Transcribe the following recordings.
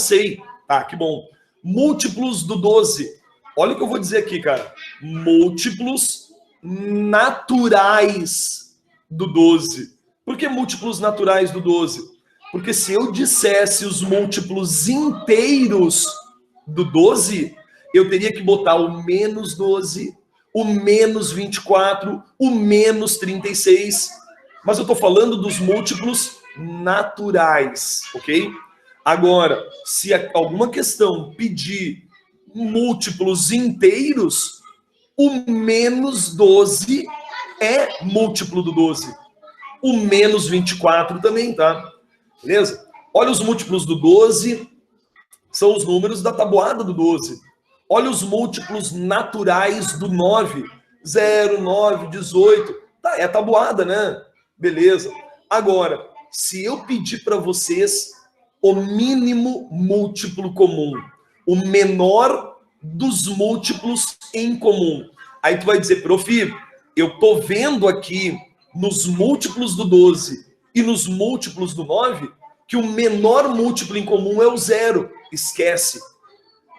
sei. Tá, que bom. Múltiplos do 12. Olha o que eu vou dizer aqui, cara. Múltiplos naturais do 12. Por que múltiplos naturais do 12? Porque se eu dissesse os múltiplos inteiros do 12, eu teria que botar o menos 12, o menos 24, o menos 36. Mas eu estou falando dos múltiplos naturais, ok? Agora, se alguma questão pedir múltiplos inteiros, o menos 12 é múltiplo do 12. O menos 24 também, tá? Beleza? Olha os múltiplos do 12, são os números da tabuada do 12. Olha os múltiplos naturais do 9. 0, 9, 18. Tá, é a tabuada, né? Beleza. Agora, se eu pedir para vocês o mínimo múltiplo comum, o menor dos múltiplos em comum, aí tu vai dizer, prof, eu tô vendo aqui nos múltiplos do 12 e nos múltiplos do 9 que o menor múltiplo em comum é o 0. Esquece.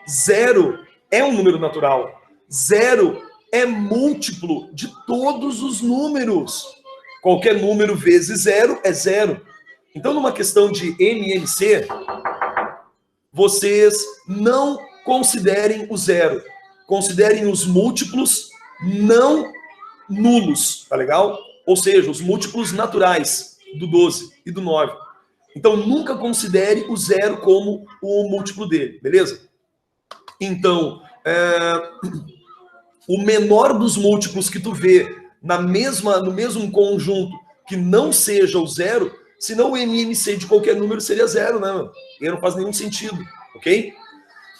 0 é um número natural. 0 é múltiplo de todos os números. Qualquer número vezes 0 é 0. Então, numa questão de MMC, vocês não considerem o 0. Considerem os múltiplos não nulos, tá legal? Ou seja, os múltiplos naturais do 12 e do 9. Então, nunca considere o 0 como o múltiplo dele, beleza? Então, o menor dos múltiplos que tu vê no mesmo conjunto que não seja o 0, senão o MMC de qualquer número seria 0, né? E não faz nenhum sentido, ok?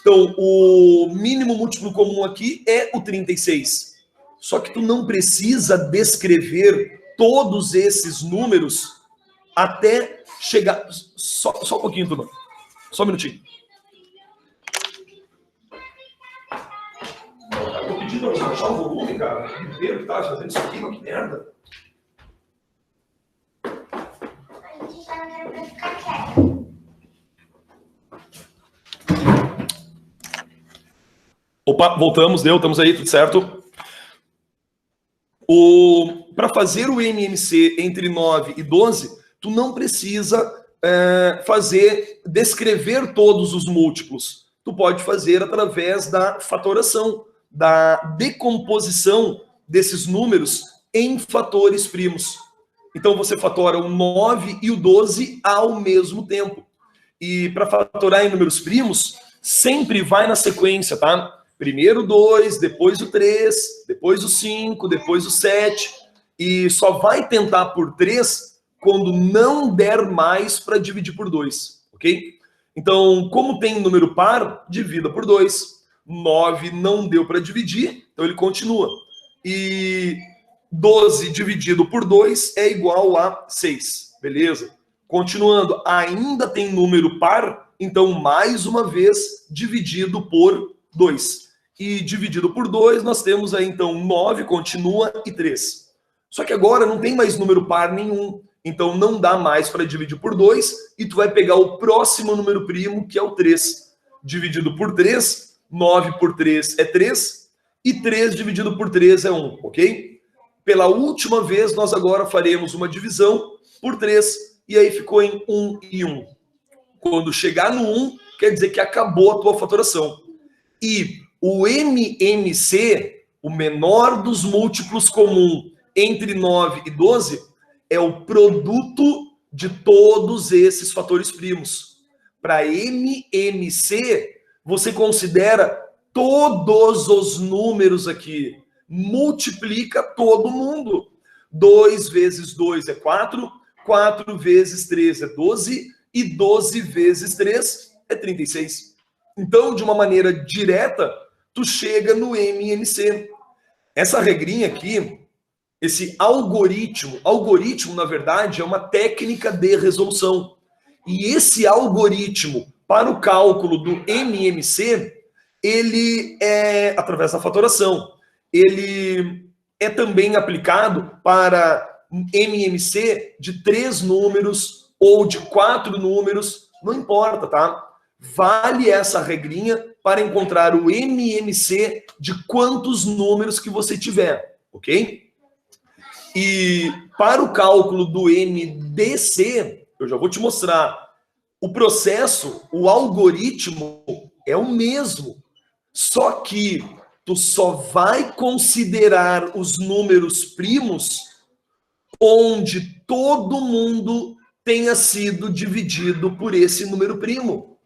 Então, o mínimo múltiplo comum aqui é o 36. Só que tu não precisa descrever todos esses números até chegar... Só um pouquinho, turma. Só um minutinho. Eu tô pedindo pra você baixar o volume, cara. Inteiro que tá fazendo isso aqui, mas que merda. A gente tá vendo pra ficar quieto. Opa, voltamos, estamos aí, tudo certo? Para fazer o MMC entre 9 e 12, tu não precisa descrever todos os múltiplos. Tu pode fazer através da fatoração, da decomposição desses números em fatores primos. Então você fatora o 9 e o 12 ao mesmo tempo. E para fatorar em números primos, sempre vai na sequência, tá? Primeiro o 2, depois o 3, depois o 5, depois o 7. E só vai tentar por 3 quando não der mais para dividir por 2, ok? Então, como tem número par, divida por 2. 9 não deu para dividir, então ele continua. E 12 dividido por 2 é igual a 6, beleza? Continuando, ainda tem número par, então mais uma vez dividido por 2. E dividido por 2, nós temos aí então 9, continua, e 3. Só que agora não tem mais número par nenhum, então não dá mais para dividir por 2, e tu vai pegar o próximo número primo, que é o 3. Dividido por 3, 9 por 3 é 3, e 3 dividido por 3 é 1, ok? Pela última vez, nós agora faremos uma divisão por 3, e aí ficou em 1 e 1. Quando chegar no 1, quer dizer que acabou a tua fatoração. E o MMC, o menor dos múltiplos comum entre 9 e 12, é o produto de todos esses fatores primos. Para MMC, você considera todos os números aqui. Multiplica todo mundo. 2 vezes 2 é 4, 4 vezes 3 é 12, e 12 vezes 3 é 36. Então, de uma maneira direta, tu chega no MMC. Essa regrinha aqui, esse algoritmo, na verdade, é uma técnica de resolução. E esse algoritmo, para o cálculo do MMC, ele é, através da fatoração, ele é também aplicado para MMC de 3 números ou de 4 números, não importa, tá? Vale essa regrinha para encontrar o MMC de quantos números que você tiver, ok? E para o cálculo do MDC, eu já vou te mostrar. O processo, o algoritmo é o mesmo, só que tu só vai considerar os números primos onde todo mundo tenha sido dividido por esse número primo.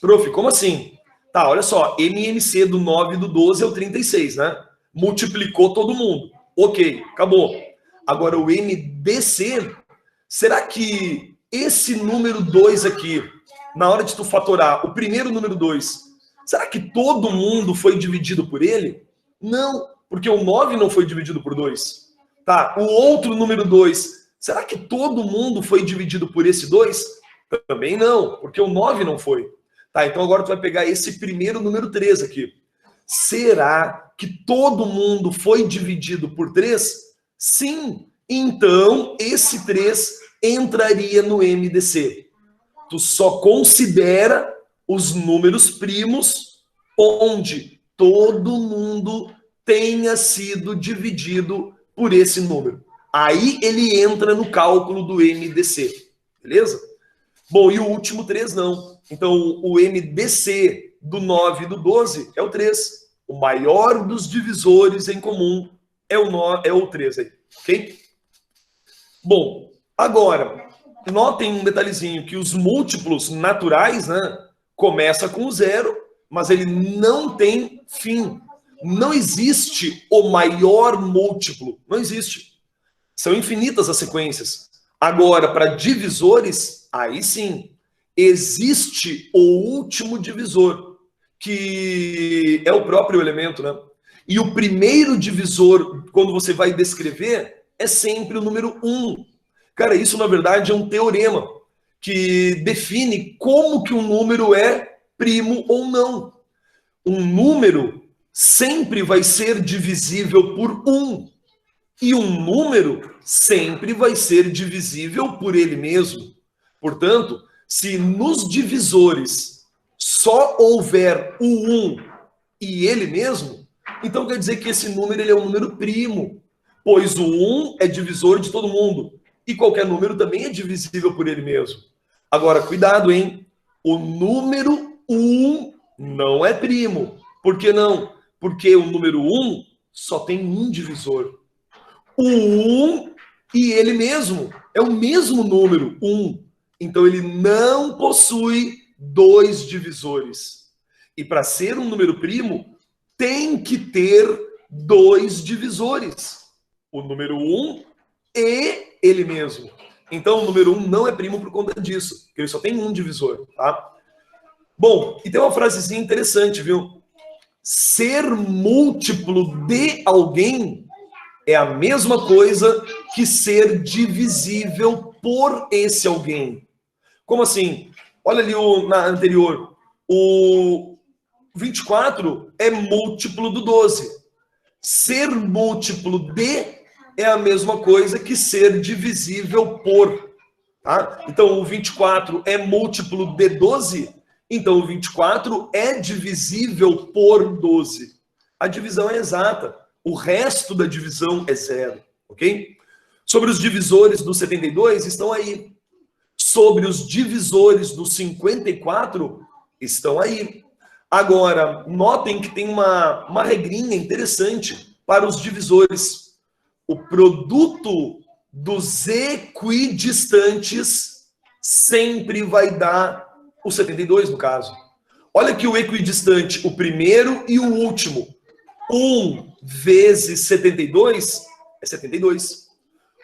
Prof, como assim? Tá, olha só, MMC do 9 e do 12 é o 36, né? Multiplicou todo mundo. Ok, acabou. Agora o MDC, será que esse número 2 aqui, na hora de tu fatorar o primeiro número 2, será que todo mundo foi dividido por ele? Não, porque o 9 não foi dividido por 2. Tá, o outro número 2, será que todo mundo foi dividido por esse 2? Também não, porque o 9 não foi. Tá, então agora tu vai pegar esse primeiro número 3 aqui. Será que todo mundo foi dividido por 3? Sim. Então, esse 3 entraria no MDC. Tu só considera os números primos onde todo mundo tenha sido dividido por esse número. Aí ele entra no cálculo do MDC. Beleza? Bom, e o último 3 não. Então, o MDC do 9 e do 12 é o 3. O maior dos divisores em comum é o 3 aí, ok? Bom, agora, notem um detalhezinho, que os múltiplos naturais, né, começa com 0, mas ele não tem fim. Não existe o maior múltiplo, não existe. São infinitas as sequências. Agora, para divisores, aí sim, existe o último divisor, que é o próprio elemento, né? E o primeiro divisor, quando você vai descrever, é sempre o número 1. Cara, isso na verdade é um teorema que define como que um número é primo ou não. Um número sempre vai ser divisível por 1. E um número sempre vai ser divisível por ele mesmo. Portanto, se nos divisores só houver o 1 e ele mesmo, então quer dizer que esse número ele é um número primo, pois o 1 é divisor de todo mundo. E qualquer número também é divisível por ele mesmo. Agora, cuidado, hein? O número 1 não é primo. Por que não? Porque o número 1 só tem um divisor. O 1 e ele mesmo é o mesmo número, 1. Então, ele não possui 2 divisores. E para ser um número primo, tem que ter 2 divisores. O número 1 e ele mesmo. Então, o número 1 não é primo por conta disso, porque ele só tem um divisor, tá? Bom, e tem uma frasezinha interessante, viu? Ser múltiplo de alguém é a mesma coisa que ser divisível por esse alguém. Como assim? Olha ali na anterior. O 24 é múltiplo do 12. Ser múltiplo de é a mesma coisa que ser divisível por. Tá? Então, o 24 é múltiplo de 12, então o 24 é divisível por 12. A divisão é exata. O resto da divisão é 0, ok? Sobre os divisores do 72, estão aí. Sobre os divisores do 54, estão aí. Agora, notem que tem uma regrinha interessante para os divisores. O produto dos equidistantes sempre vai dar o 72, no caso. Olha aqui o equidistante, o primeiro e o último. 1 vezes 72 é 72.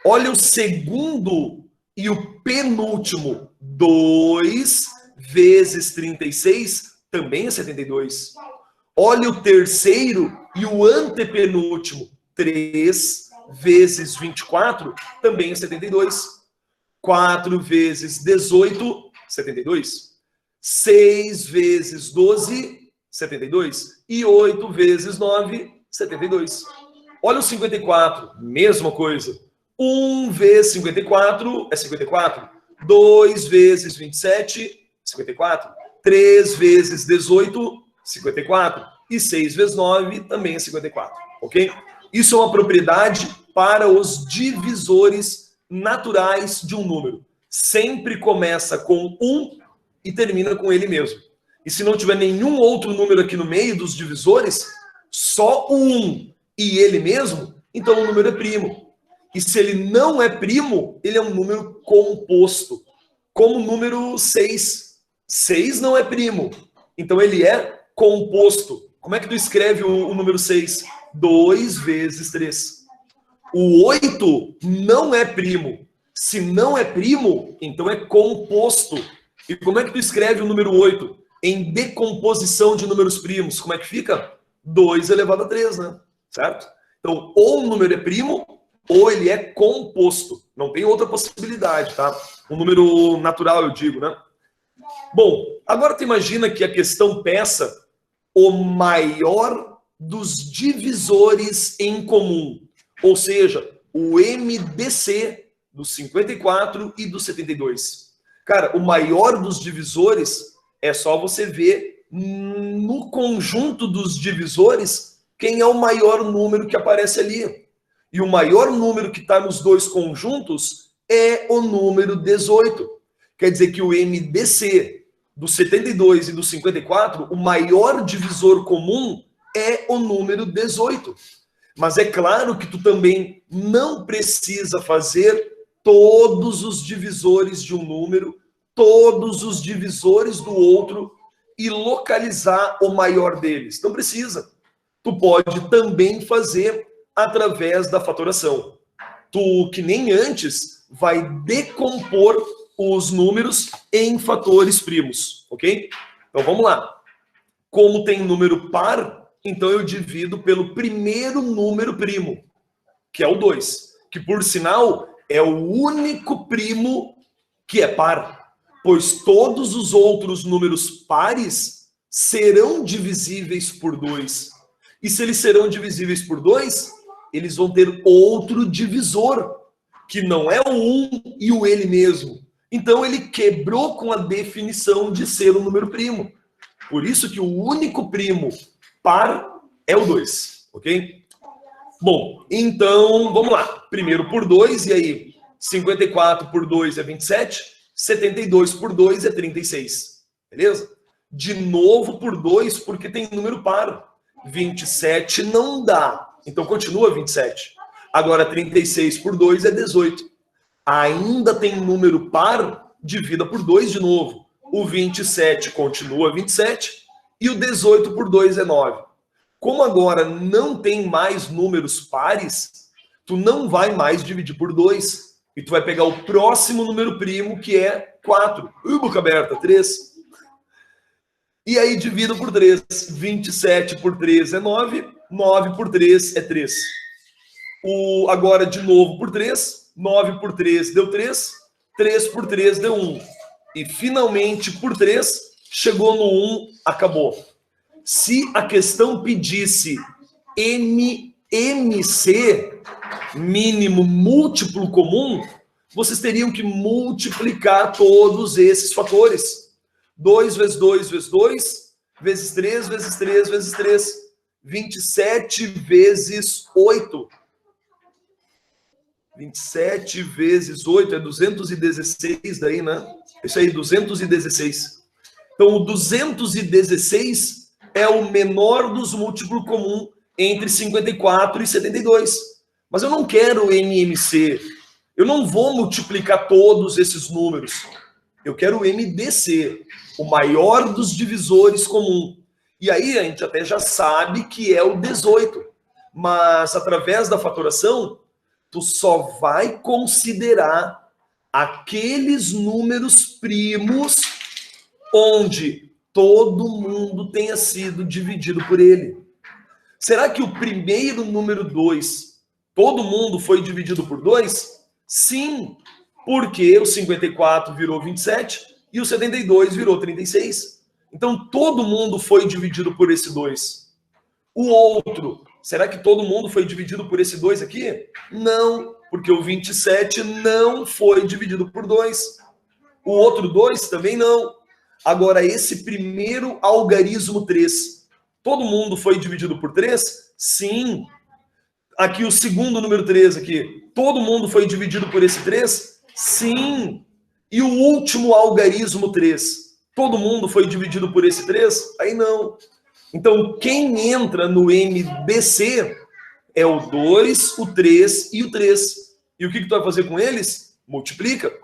Olha o segundo e o penúltimo. 2 vezes 36 também é 72. Olha o terceiro e o antepenúltimo. 3 vezes 24 também é 72. 4 vezes 18, 72. 6 vezes 12, 72. E 8 vezes 9, 72. Olha o 54, mesma coisa. 1 vezes 54 é 54. 2 vezes 27, 54. 3 vezes 18, 54. E 6 vezes 9 também é 54, ok? Isso é uma propriedade para os divisores naturais de um número. Sempre começa com 1 e termina com ele mesmo. E se não tiver nenhum outro número aqui no meio dos divisores, só o 1 e ele mesmo, então o número é primo. E se ele não é primo, ele é um número composto. Como o número 6. 6 não é primo, então ele é composto. Como é que tu escreve o número 6? 2 vezes 3. O 8 não é primo. Se não é primo, então é composto. E como é que tu escreve o número 8? Em decomposição de números primos. Como é que fica? 2 elevado a 3, né? Certo? Então, ou o número é primo, ou ele é composto. Não tem outra possibilidade, tá? Um número natural, eu digo, né? Bom, agora tu imagina que a questão peça o maior dos divisores em comum. Ou seja, o MDC do 54 e do 72. Cara, o maior dos divisores é só você ver no conjunto dos divisores quem é o maior número que aparece ali. E o maior número que está nos dois conjuntos é o número 18. Quer dizer que o MDC do 72 e do 54, o maior divisor comum é o número 18. Mas é claro que tu também não precisa fazer todos os divisores de um número, todos os divisores do outro e localizar o maior deles. Não precisa. Tu pode também fazer através da fatoração. Tu, que nem antes, vai decompor os números em fatores primos, ok? Então vamos lá. Como tem número par, então eu divido pelo primeiro número primo, que é o 2, que por sinal é o único primo que é par, pois todos os outros números pares serão divisíveis por 2. E se eles serão divisíveis por 2, eles vão ter outro divisor, que não é o 1 e o ele mesmo. Então ele quebrou com a definição de ser um número primo. Por isso que o único primo par é o 2, ok? Bom, então vamos lá. Primeiro por 2, e aí 54 por 2 é 27, 72 por 2 é 36, beleza? De novo por 2, porque tem número par. 27 não dá, então continua 27. Agora 36 por 2 é 18. Ainda tem número par, divida por 2 de novo. O 27 continua 27 e o 18 por 2 é 9. Como agora não tem mais números pares, tu não vai mais dividir por 2. E tu vai pegar o próximo número primo, que é 4. Boca aberta, 3. E aí divido por 3. 27 por 3 é 9. 9 por 3 é 3. Agora de novo por 3. 9 por 3 deu 3, 3 por 3 deu 1. E finalmente, por 3, chegou no 1, acabou. Se a questão pedisse MMC, mínimo múltiplo comum, vocês teriam que multiplicar todos esses fatores. 2 vezes 2 vezes 2, vezes 3 vezes 3 vezes 3. 27 vezes 8. 27 vezes 8 é 216 daí, né? Isso aí, 216. Então, o 216 é o menor dos múltiplos comuns entre 54 e 72. Mas eu não quero MMC. Eu não vou multiplicar todos esses números. Eu quero o MDC, o maior dos divisores comum. E aí a gente até já sabe que é o 18. Mas, através da fatoração, tu só vai considerar aqueles números primos onde todo mundo tenha sido dividido por ele. Será que o primeiro número 2, todo mundo foi dividido por 2? Sim, porque o 54 virou 27 e o 72 virou 36. Então todo mundo foi dividido por esse 2. O outro, será que todo mundo foi dividido por esse 2 aqui? Não, porque o 27 não foi dividido por 2. O outro 2 também não. Agora, esse primeiro algarismo 3, todo mundo foi dividido por 3? Sim. Aqui o segundo número 3 aqui, todo mundo foi dividido por esse 3? Sim. E o último algarismo 3, todo mundo foi dividido por esse 3? Aí não. Então, quem entra no MBC é o 2, o 3 e o 3. E o que tu vai fazer com eles? Multiplica.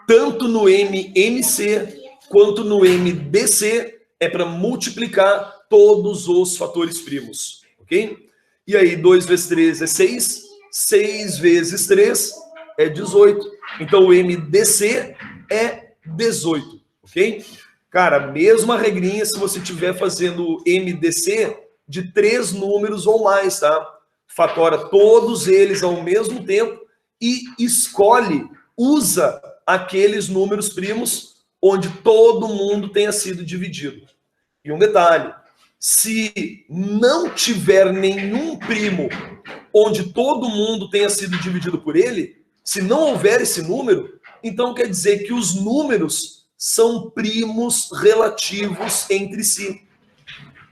Tanto no MMC quanto no MBC é para multiplicar todos os fatores primos, ok? E aí, 2 vezes 3 é 6, 6 vezes 3 é 18. Então, o MDC é 18, ok? Cara, mesma regrinha se você estiver fazendo MDC de 3 números ou mais, tá? Fatora todos eles ao mesmo tempo e escolhe, usa aqueles números primos onde todo mundo tenha sido dividido. E um detalhe, se não tiver nenhum primo onde todo mundo tenha sido dividido por ele, se não houver esse número, então quer dizer que os números são primos relativos entre si.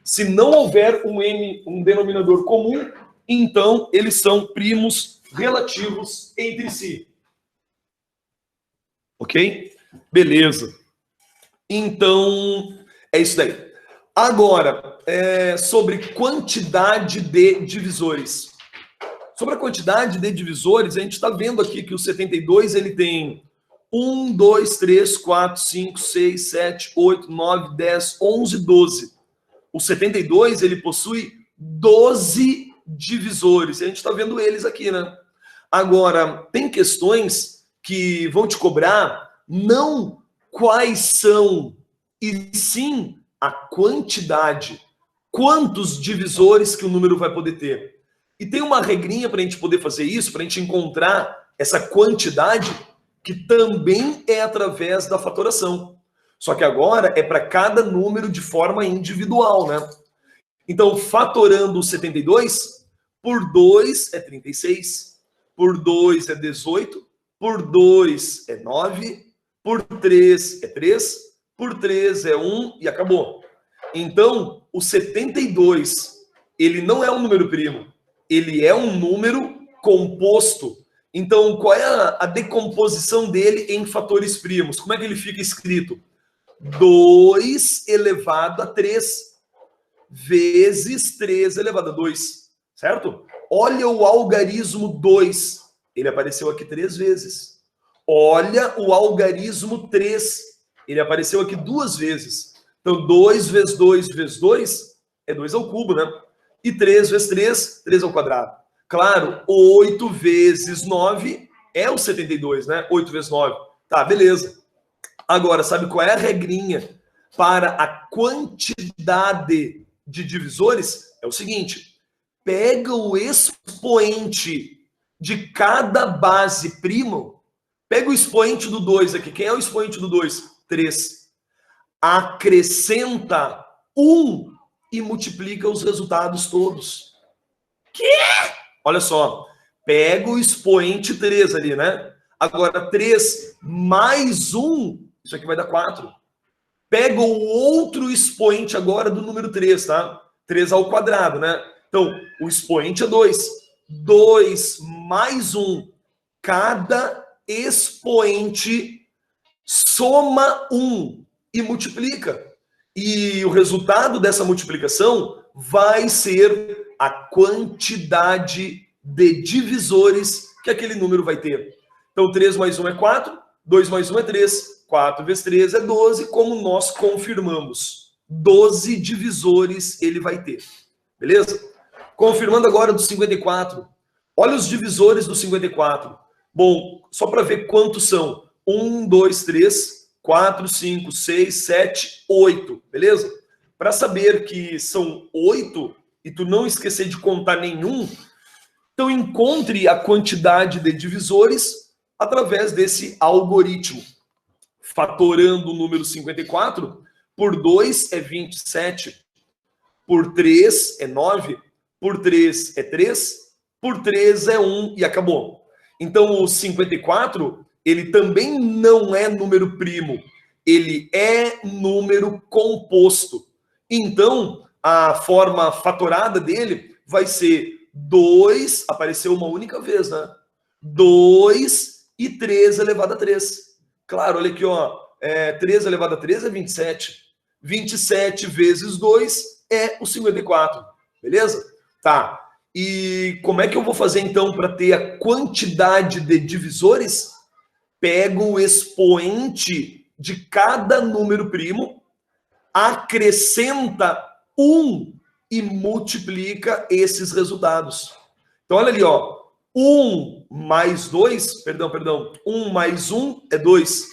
Se não houver um denominador comum, então eles são primos relativos entre si. Ok? Beleza. Então, é isso daí. Agora, sobre quantidade de divisores. Sobre a quantidade de divisores, a gente está vendo aqui que o 72 ele tem 1, 2, 3, 4, 5, 6, 7, 8, 9, 10, 11, 12. O 72 ele possui 12 divisores. A gente está vendo eles aqui, né? Agora, tem questões que vão te cobrar não quais são, e sim a quantidade. Quantos divisores que o número vai poder ter. E tem uma regrinha para a gente poder fazer isso, para a gente encontrar essa quantidade, que também é através da fatoração. Só que agora é para cada número de forma individual, né? Então, fatorando o 72, por 2 é 36, por 2 é 18, por 2 é 9, por 3 é 3, por 3 é 1 e acabou. Então, o 72, ele não é um número primo, ele é um número composto. Então, qual é a decomposição dele em fatores primos? Como é que ele fica escrito? 2 elevado a 3 vezes 3 elevado a 2, certo? Olha o algarismo 2, ele apareceu aqui 3 vezes. Olha o algarismo 3, ele apareceu aqui 2 vezes. Então, 2 vezes 2 vezes 2 é 2 ao cubo, né? E 3 vezes 3, 3 ao quadrado. Claro, 8 vezes 9 é o 72, né? 8 vezes 9. Tá, beleza. Agora, sabe qual é a regrinha para a quantidade de divisores? É o seguinte, pega o expoente de cada base primo, pega o expoente do 2 aqui. Quem é o expoente do 2? 3. Acrescenta 1 e multiplica os resultados todos. Quê? Olha só, pega o expoente 3 ali, né? Agora, 3 mais 1, isso aqui vai dar 4. Pega o outro expoente agora do número 3, tá? 3 ao quadrado, né? Então, o expoente é 2. 2 mais 1. Cada expoente soma 1 e multiplica. E o resultado dessa multiplicação vai ser a quantidade de divisores que aquele número vai ter. Então, 3 mais 1 é 4, 2 mais 1 é 3, 4 vezes 3 é 12, como nós confirmamos. 12 divisores ele vai ter. Beleza? Confirmando agora do 54. Olha os divisores do 54. Bom, só para ver quantos são. 1, 2, 3, 4, 5, 6, 7, 8. Beleza? Para saber que são 8 e tu não esquecer de contar nenhum, então encontre a quantidade de divisores através desse algoritmo. Fatorando o número 54, por 2 é 27, por 3 é 9, por 3 é 3, por 3 é 1 e acabou. Então o 54, ele também não é número primo, ele é número composto. Então, a forma fatorada dele vai ser 2, apareceu uma única vez, né? 2 e 3 elevado a 3. Claro, olha aqui, ó, 3 elevado a 3 é 27. 27 vezes 2 é o 54, beleza? Tá. E como é que eu vou fazer, então, para ter a quantidade de divisores? Pego o expoente de cada número primo, acrescenta 1 e multiplica esses resultados. Então, olha ali, ó. 1 mais 2, perdão, 1 mais 1 é 2.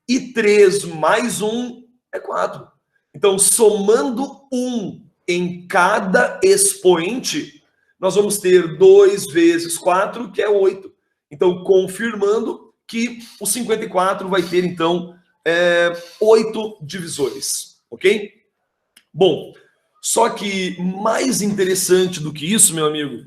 E 3 mais 1 é 4. Então, somando 1 em cada expoente, nós vamos ter 2 vezes 4, que é 8. Então, confirmando que o 54 vai ter, então, 8 divisores, ok? Bom, só que mais interessante do que isso, meu amigo,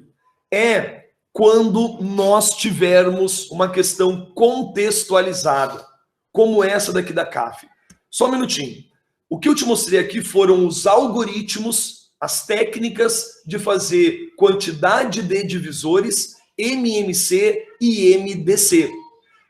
é quando nós tivermos uma questão contextualizada, como essa daqui da CAF. Só um minutinho. O que eu te mostrei aqui foram os algoritmos, as técnicas de fazer quantidade de divisores, MMC e MDC.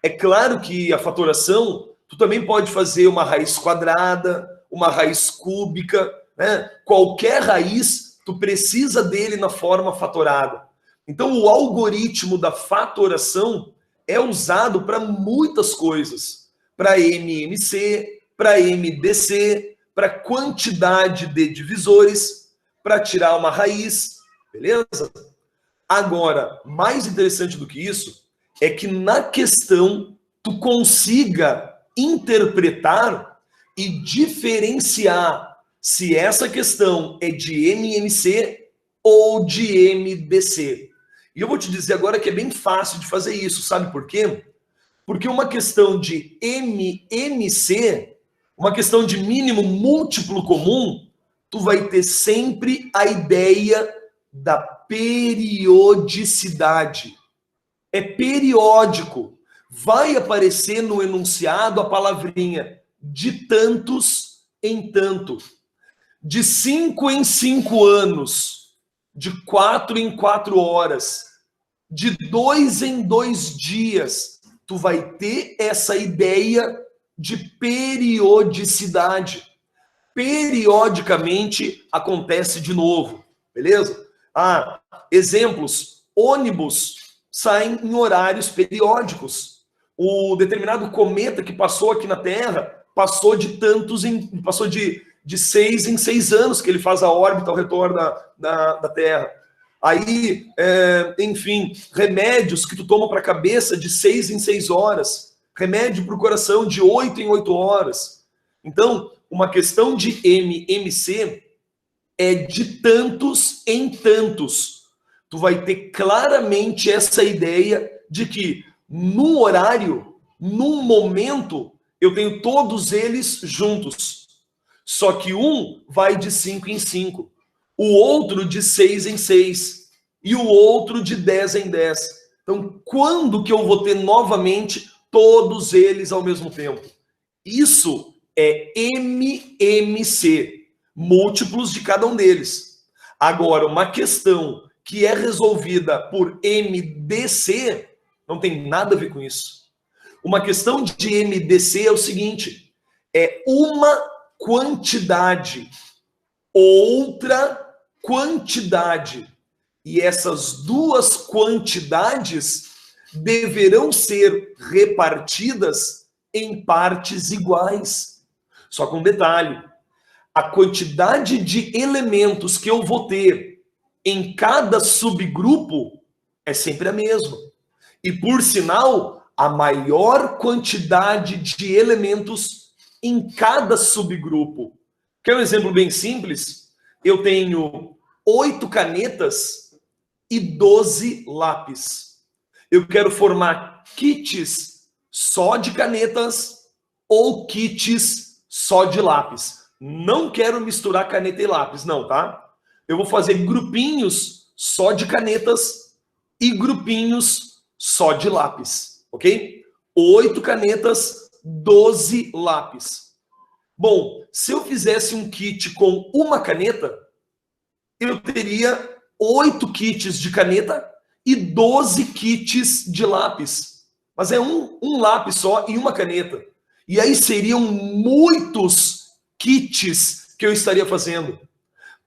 É claro que a fatoração, tu também pode fazer uma raiz quadrada, uma raiz cúbica, né? Qualquer raiz, tu precisa dele na forma fatorada. Então, o algoritmo da fatoração é usado para muitas coisas. Para MMC, para MDC, para quantidade de divisores, para tirar uma raiz, beleza? Agora, mais interessante do que isso, é que na questão tu consiga interpretar e diferenciar se essa questão é de MMC ou de MDC. E eu vou te dizer agora que é bem fácil de fazer isso, sabe por quê? Porque uma questão de MMC, uma questão de mínimo múltiplo comum, tu vai ter sempre a ideia da periodicidade. É periódico. Vai aparecer no enunciado a palavrinha de tantos em tanto. De 5 em 5 anos. De 4 em 4 horas. De 2 em 2 dias. Tu vai ter essa ideia de periodicidade. Periodicamente acontece de novo, beleza? Exemplos, ônibus saem em horários periódicos. O determinado cometa que passou aqui na Terra passou de 6 em 6 anos que ele faz a órbita ao redor da Terra. Aí, enfim, remédios que tu toma para a cabeça de 6 em 6 horas. Remédio para o coração de 8 em 8 horas. Então, uma questão de MMC é de tantos em tantos. Tu vai ter claramente essa ideia de que num horário, num momento, eu tenho todos eles juntos. Só que um vai de 5 em 5. O outro de 6 em 6 e o outro de 10 em 10. Então, quando que eu vou ter novamente todos eles ao mesmo tempo? Isso é MMC, múltiplos de cada um deles. Agora, uma questão que é resolvida por MDC não tem nada a ver com isso. Uma questão de MDC é o seguinte, é uma quantidade, outra quantidade. E essas duas quantidades deverão ser repartidas em partes iguais. Só com um detalhe, a quantidade de elementos que eu vou ter em cada subgrupo é sempre a mesma. E, por sinal, a maior quantidade de elementos em cada subgrupo. Quer um exemplo bem simples? Eu tenho 8 canetas e 12 lápis. Eu quero formar kits só de canetas ou kits só de lápis. Não quero misturar caneta e lápis, não, tá? Eu vou fazer grupinhos só de canetas e grupinhos só de lápis, ok? 8 canetas, 12 lápis. Bom, se eu fizesse um kit com uma caneta, eu teria 8 kits de caneta e 12 kits de lápis. Mas é um lápis só e uma caneta. E aí seriam muitos kits que eu estaria fazendo.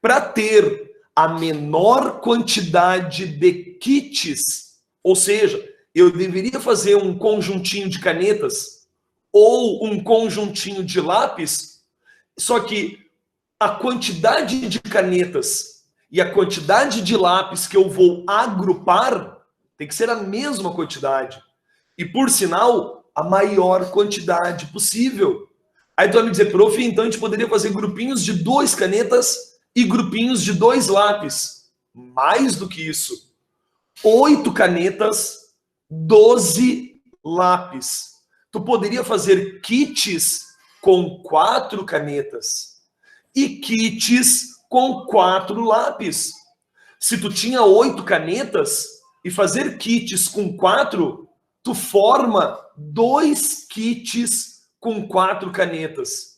Para ter a menor quantidade de kits, ou seja, eu deveria fazer um conjuntinho de canetas ou um conjuntinho de lápis, só que a quantidade de canetas e a quantidade de lápis que eu vou agrupar tem que ser a mesma quantidade. E, por sinal, a maior quantidade possível. Aí tu vai me dizer, prof, então a gente poderia fazer grupinhos de 2 canetas e grupinhos de 2 lápis. Mais do que isso. 8 canetas, 12 lápis. Tu poderia fazer kits com 4 canetas e kits com 4 lápis. Se tu tinha 8 canetas e fazer kits com 4, tu forma 2 kits com 4 canetas.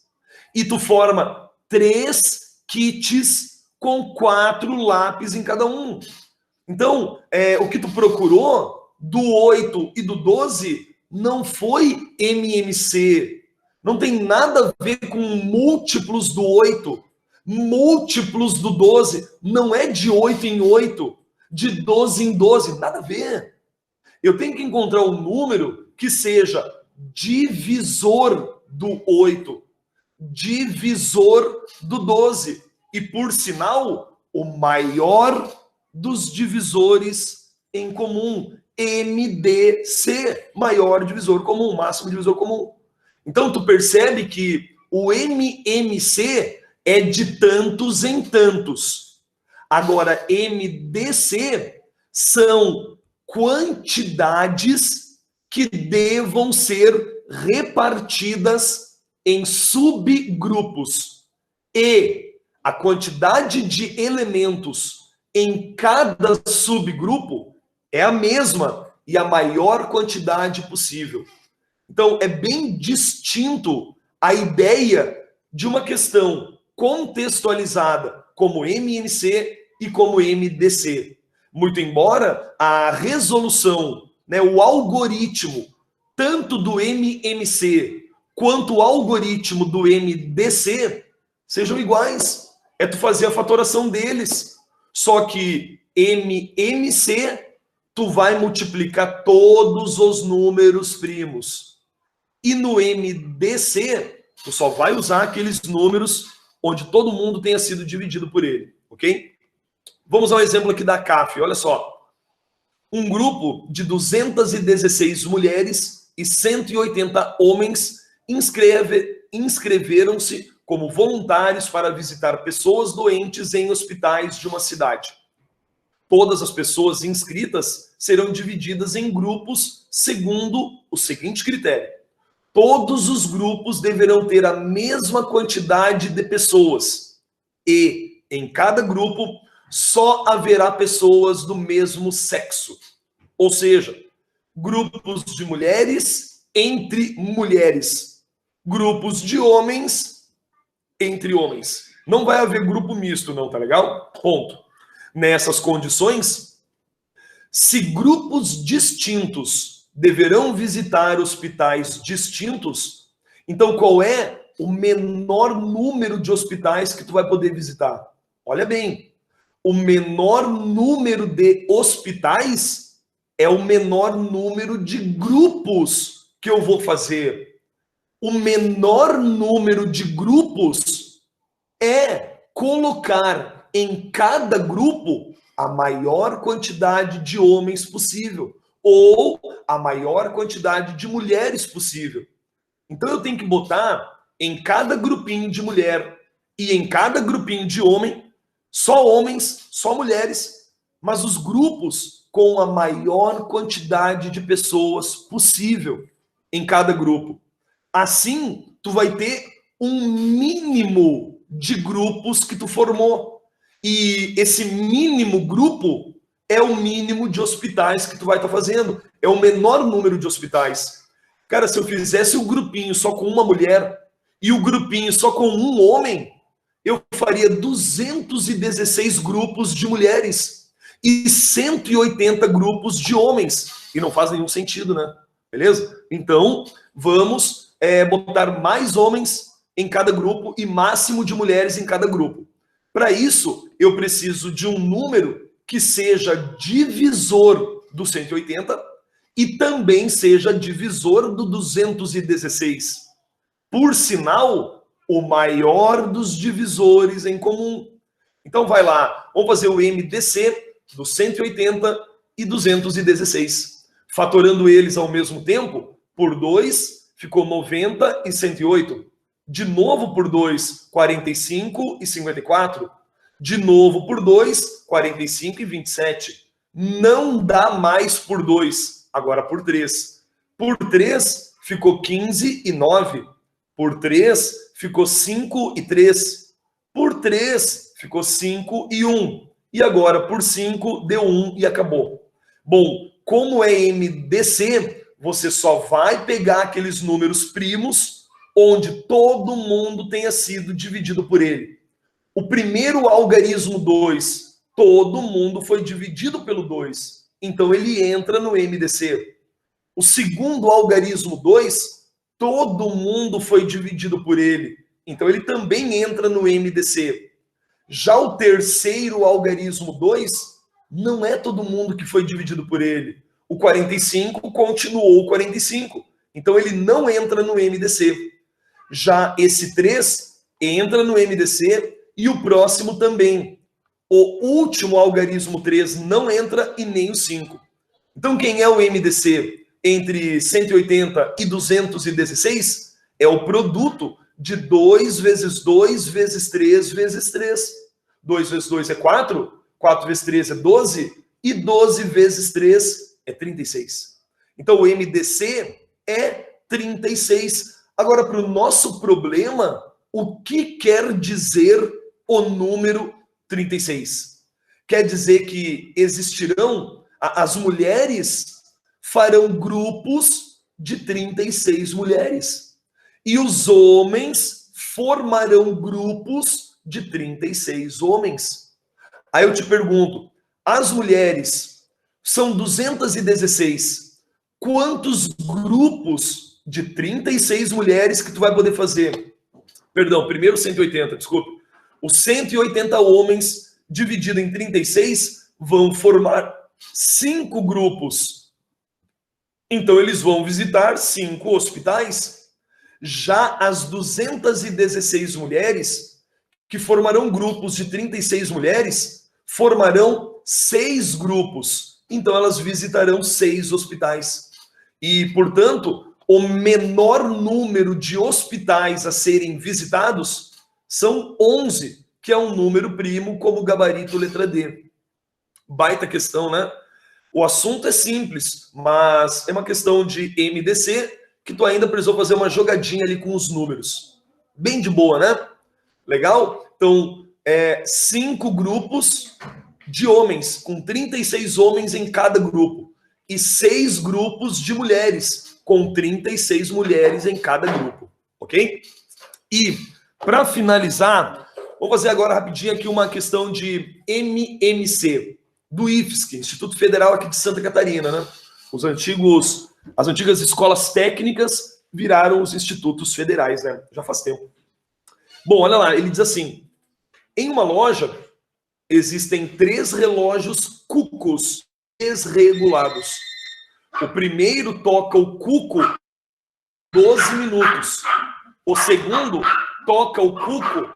E tu forma 3 kits com 4 lápis em cada um. Então, o que tu procurou do 8 e do 12 não foi MMC. Não tem nada a ver com múltiplos do 8. Múltiplos do 12. Não é de 8 em 8. De 12 em 12. Nada a ver. Eu tenho que encontrar um número que seja divisor do 8. Divisor do 12. E, por sinal, o maior dos divisores em comum. MDC. Maior divisor comum. Máximo divisor comum. Então, tu percebe que o MMC é de tantos em tantos. Agora, MDC são quantidades que devam ser repartidas em subgrupos. E a quantidade de elementos em cada subgrupo é a mesma e a maior quantidade possível. Então, é bem distinto a ideia de uma questão contextualizada como MMC e como MDC. Muito embora a resolução, o algoritmo, tanto do MMC quanto o algoritmo do MDC, sejam iguais. É tu fazer a fatoração deles. Só que MMC, tu vai multiplicar todos os números primos. E no MDC, tu só vai usar aqueles números onde todo mundo tenha sido dividido por ele, ok? Vamos ao exemplo aqui da CAF, olha só. Um grupo de 216 mulheres e 180 homens inscreveram-se como voluntários para visitar pessoas doentes em hospitais de uma cidade. Todas as pessoas inscritas serão divididas em grupos segundo o seguinte critério. Todos os grupos deverão ter a mesma quantidade de pessoas. E, em cada grupo, só haverá pessoas do mesmo sexo. Ou seja, grupos de mulheres entre mulheres. Grupos de homens entre homens. Não vai haver grupo misto, não, tá legal? Ponto. Nessas condições, se grupos distintos deverão visitar hospitais distintos, então qual é o menor número de hospitais que tu vai poder visitar? Olha bem, o menor número de hospitais é o menor número de grupos que eu vou fazer. O menor número de grupos é colocar em cada grupo a maior quantidade de homens possível ou a maior quantidade de mulheres possível. Então eu tenho que botar em cada grupinho de mulher e em cada grupinho de homem só homens, só mulheres, mas os grupos com a maior quantidade de pessoas possível em cada grupo. Assim, tu vai ter um mínimo de grupos que tu formou. E esse mínimo grupo é o mínimo de hospitais que tu vai estar fazendo. É o menor número de hospitais. Cara, se eu fizesse um grupinho só com uma mulher e o grupinho só com um homem, eu faria 216 grupos de mulheres e 180 grupos de homens. E não faz nenhum sentido, né? Beleza? Então, vamos botar mais homens em cada grupo e máximo de mulheres em cada grupo. Para isso, eu preciso de um número que seja divisor do 180 e também seja divisor do 216. Por sinal, o maior dos divisores em comum. Então vai lá, vamos fazer o MDC do 180 e 216. Fatorando eles ao mesmo tempo, por 2, ficou 90 e 108. De novo por 2, 45 e 54. De novo por 2, 45 e 27. Não dá mais por 2, agora por 3. Por 3, ficou 15 e 9. Por 3, ficou 5 e 3. Por 3, ficou 5 e 1. E agora, por 5, deu 1 e acabou. Bom, como é MDC, você só vai pegar aqueles números primos onde todo mundo tenha sido dividido por ele. O primeiro algarismo 2, todo mundo foi dividido pelo 2. Então, ele entra no MDC. O segundo algarismo 2, todo mundo foi dividido por ele. Então, ele também entra no MDC. Já o terceiro algarismo 2, não é todo mundo que foi dividido por ele. O 45 continuou o 45. Então, ele não entra no MDC. Já esse 3 entra no MDC e o próximo também. O último algarismo 3 não entra e nem o 5. Então, quem é o MDC entre 180 e 216? É o produto de 2 vezes 2 vezes 3 vezes 3. 2 vezes 2 é 4, 4 vezes 3 é 12, e 12 vezes 3 é 36. Então, o MDC é 36. Agora, para o nosso problema, o que quer dizer o número 36? Quer dizer que existirão, as mulheres farão grupos de 36 mulheres. E os homens formarão grupos de 36 homens. Aí eu te pergunto, as mulheres são 216. Quantos grupos de 36 mulheres que tu vai poder fazer? Perdão, primeiro 180, desculpa. Os 180 homens dividido em 36 vão formar 5 grupos. Então eles vão visitar 5 hospitais. Já as 216 mulheres, que formarão grupos de 36 mulheres, formarão 6 grupos. Então elas visitarão 6 hospitais. E, portanto, o menor número de hospitais a serem visitados são 11, que é um número primo como gabarito letra D. Baita questão, né? O assunto é simples, mas é uma questão de MDC que tu ainda precisou fazer uma jogadinha ali com os números. Bem de boa, né? Legal? Então, 5 grupos de homens, com 36 homens em cada grupo. E 6 grupos de mulheres, com 36 mulheres em cada grupo. Ok? E, para finalizar, vou fazer agora rapidinho aqui uma questão de MMC, do IFSC, Instituto Federal aqui de Santa Catarina, né? As antigas escolas técnicas viraram os institutos federais, né? Já faz tempo. Bom, olha lá, ele diz assim, em uma loja existem 3 relógios cucos desregulados. O primeiro toca o cuco 12 minutos. O segundo toca o cuco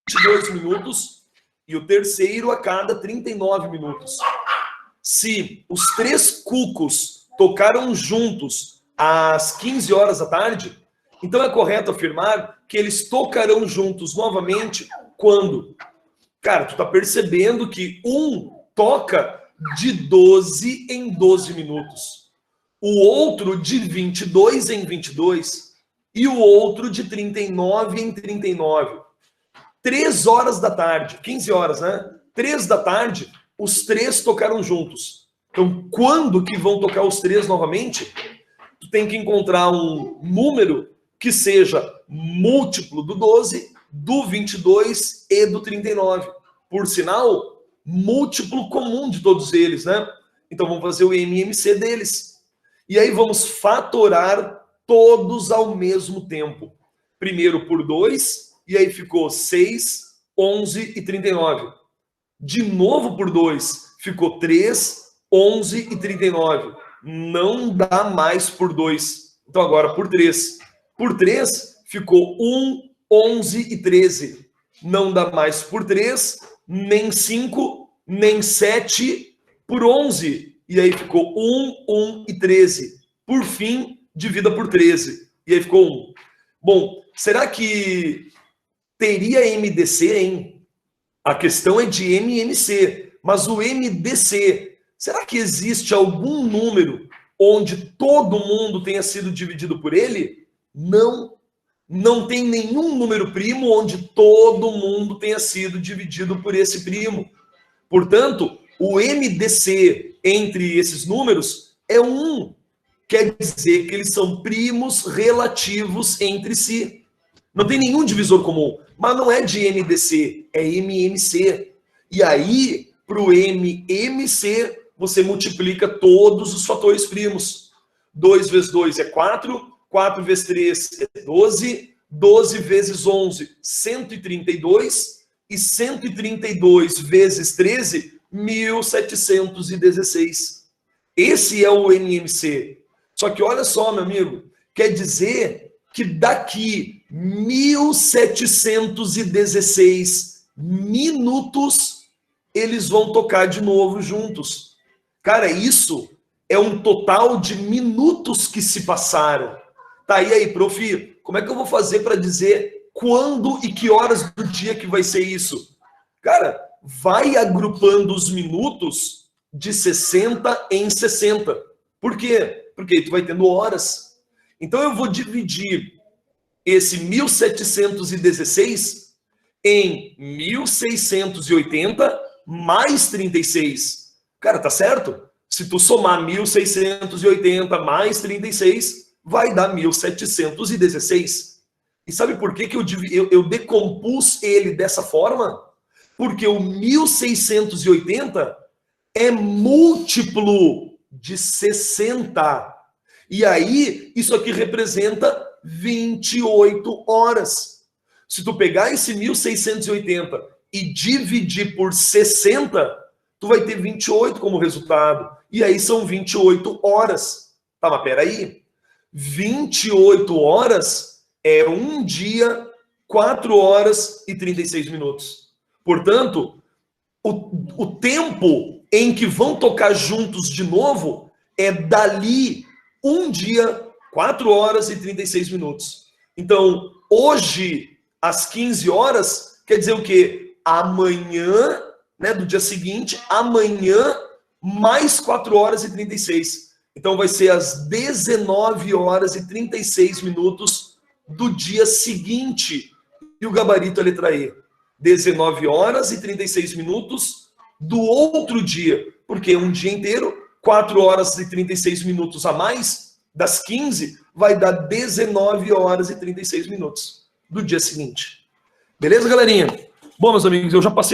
22 minutos e o terceiro a cada 39 minutos. Se os 3 cucos tocaram juntos às 15 horas da tarde, então é correto afirmar que eles tocarão juntos novamente quando? Cara, tu tá percebendo que um toca de 12 em 12 minutos, o outro de 22 em 22 e o outro de 39 em 39. 3 horas da tarde, 15 horas, né? 3 da tarde, os 3 tocaram juntos. Então, quando que vão tocar os 3 novamente? Tu tem que encontrar um número que seja múltiplo do 12, do 22 e do 39. Por sinal, múltiplo comum de todos eles, né? Então vamos fazer o MMC deles. E aí vamos fatorar todos ao mesmo tempo. Primeiro por 2, e aí ficou 6, 11 e 39. De novo por 2, ficou 3, 11 e 39. Não dá mais por 2. Então agora por 3. Por 3, ficou 1, 11 e 13. Não dá mais por 3, nem 5, nem 7 por 11. E aí ficou 1, 1 e 13. Por fim, divida por 13. E aí ficou 1. Bom, será que teria MDC, hein? A questão é de MMC. Mas o MDC, será que existe algum número onde todo mundo tenha sido dividido por ele? Não. Não tem nenhum número primo onde todo mundo tenha sido dividido por esse primo. Portanto, o MDC entre esses números é 1. Quer dizer que eles são primos relativos entre si. Não tem nenhum divisor comum, mas não é de MDC, é MMC. E aí, para o MMC, você multiplica todos os fatores primos. 2 vezes 2 é 4, 4 vezes 3 é 12, 12 vezes 11, 132, e 132 vezes 13, 1716. Esse é o MMC. Só que olha só, meu amigo, quer dizer que daqui 1716 minutos eles vão tocar de novo juntos. Cara, isso é um total de minutos que se passaram. Tá, e aí, prof, como é que eu vou fazer para dizer quando e que horas do dia que vai ser isso? Cara, vai agrupando os minutos de 60 em 60. Por quê? Porque aí tu vai tendo horas. Então eu vou dividir esse 1716 em 1680 mais 36. Cara, tá certo? Se tu somar 1680 mais 36, vai dar 1716. E sabe por que eu decompus ele dessa forma? Porque o 1680 é múltiplo de 60. E aí, isso aqui representa 28 horas. Se tu pegar esse 1680 e dividir por 60, tu vai ter 28 como resultado. E aí são 28 horas. Tá, mas peraí. 28 horas é um dia, 4 horas e 36 minutos. Portanto, o tempo em que vão tocar juntos de novo é dali um dia, 4 horas e 36 minutos. Então, hoje, às 15 horas, quer dizer o quê? Amanhã, né, do dia seguinte, amanhã, mais 4 horas e 36. Então, vai ser às 19 horas e 36 minutos do dia seguinte. E o gabarito é a letra E. 19 horas e 36 minutos do outro dia. Porque um dia inteiro, 4 horas e 36 minutos a mais, das 15, vai dar 19 horas e 36 minutos do dia seguinte. Beleza, galerinha? Bom, meus amigos, eu já passei